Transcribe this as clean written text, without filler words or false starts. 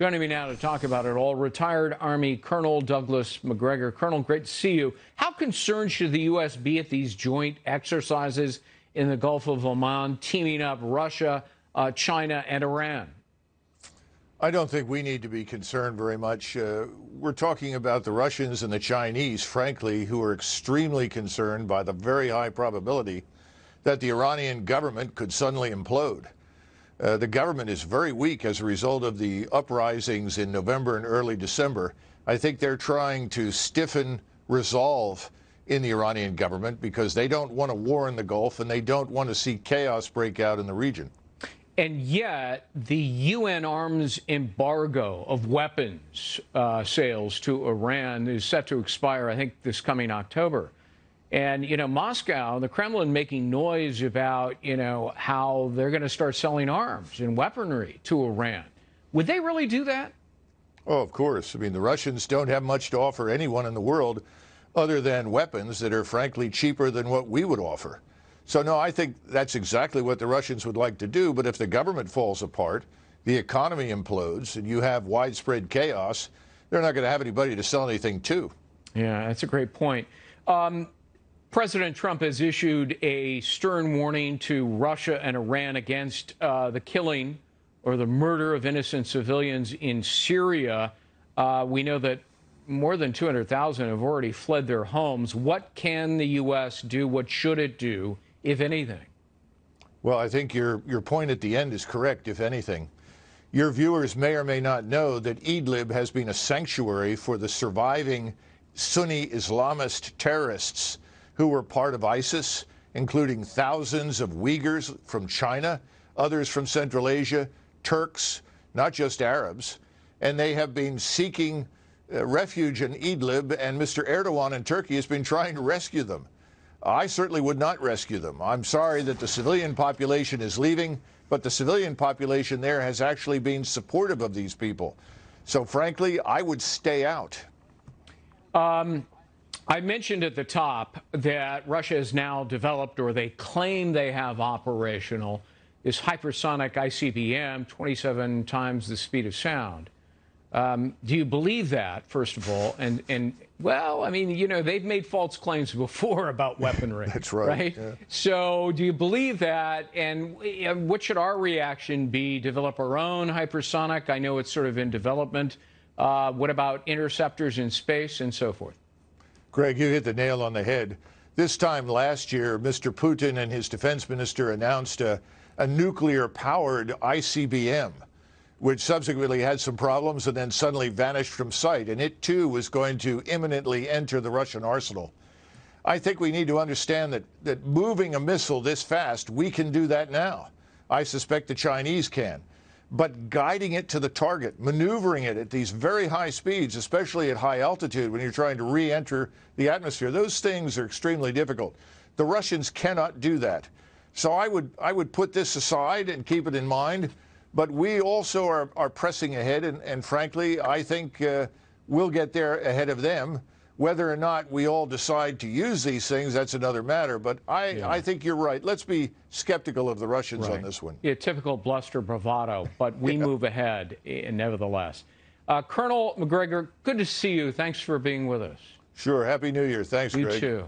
Joining me now to talk about it all, retired Army Colonel Douglas Macgregor. Colonel, great to see you. How concerned should the U.S. be at these joint exercises in the Gulf of Oman, teaming up Russia, China, and Iran? I don't think we need to be concerned very much. We're talking about the Russians and the Chinese, frankly, who are extremely concerned by the very high probability that the Iranian government could suddenly implode. The government is very weak as a result of the uprisings in November and early December. I think they're trying to stiffen resolve in the Iranian government because they don't want a war in the Gulf and they don't want to see chaos break out in the region. And yet, the UN arms embargo of weapons sales to Iran is set to expire, I think, this coming October. And, you know, Moscow, the Kremlin making noise about, you know, how they're going to start selling arms and weaponry to Iran. Would they really do that? Oh, of course. I mean, the Russians don't have much to offer anyone in the world other than weapons that are, frankly, cheaper than what we would offer. So, no, I think that's exactly what the Russians would like to do. But if the government falls apart, the economy implodes, and you have widespread chaos, they're not going to have anybody to sell anything to. Yeah, that's a great point. President Trump has issued a stern warning to Russia and Iran against the killing or the murder of innocent civilians in Syria. We know that more than 200,000 have already fled their homes. What can the U.S. do? What should it do, if anything? Well, I think your point at the end is correct, if anything. Your viewers may or may not know that Idlib has been a sanctuary for the surviving Sunni Islamist terrorists who were part of ISIS, including thousands of Uyghurs from China, others from Central Asia, Turks, not just Arabs. And they have been seeking refuge in Idlib, and Mr. Erdogan in Turkey has been trying to rescue them. I certainly would not rescue them. I'm sorry that the civilian population is leaving, but the civilian population there has actually been supportive of these people. So, frankly, I would stay out. I mentioned at the top that Russia has now developed, or they claim they have operational, this hypersonic ICBM, 27 times the speed of sound. Do you believe that, first of all? And well, I mean, you know, they've made false claims before about weaponry. That's right. Right? Yeah. So do you believe that? And what should our reaction be? Develop our own hypersonic? I know it's sort of in development. What about interceptors in space and so forth? Greg, you hit the nail on the head. This time last year, Mr. Putin and his defense minister announced a nuclear-powered ICBM, which subsequently had some problems and then suddenly vanished from sight. And it, too, was going to imminently enter the Russian arsenal. I think we need to understand that moving a missile this fast, we can do that now. I suspect the Chinese can. But guiding it to the target, maneuvering it at these very high speeds, especially at high altitude when you're trying to re-enter the atmosphere, those things are extremely difficult. The Russians cannot do that. So I would put this aside and keep it in mind. But we also are pressing ahead, and frankly, I think we'll get there ahead of them. Whether or not we all decide to use these things, that's another matter. But I think you're right. Let's be skeptical of the Russians on this one. Yeah, typical bluster bravado, but we move ahead nevertheless. Colonel Macgregor, good to see you. Thanks for being with us. Sure. Happy New Year. Thanks, Greg. You too.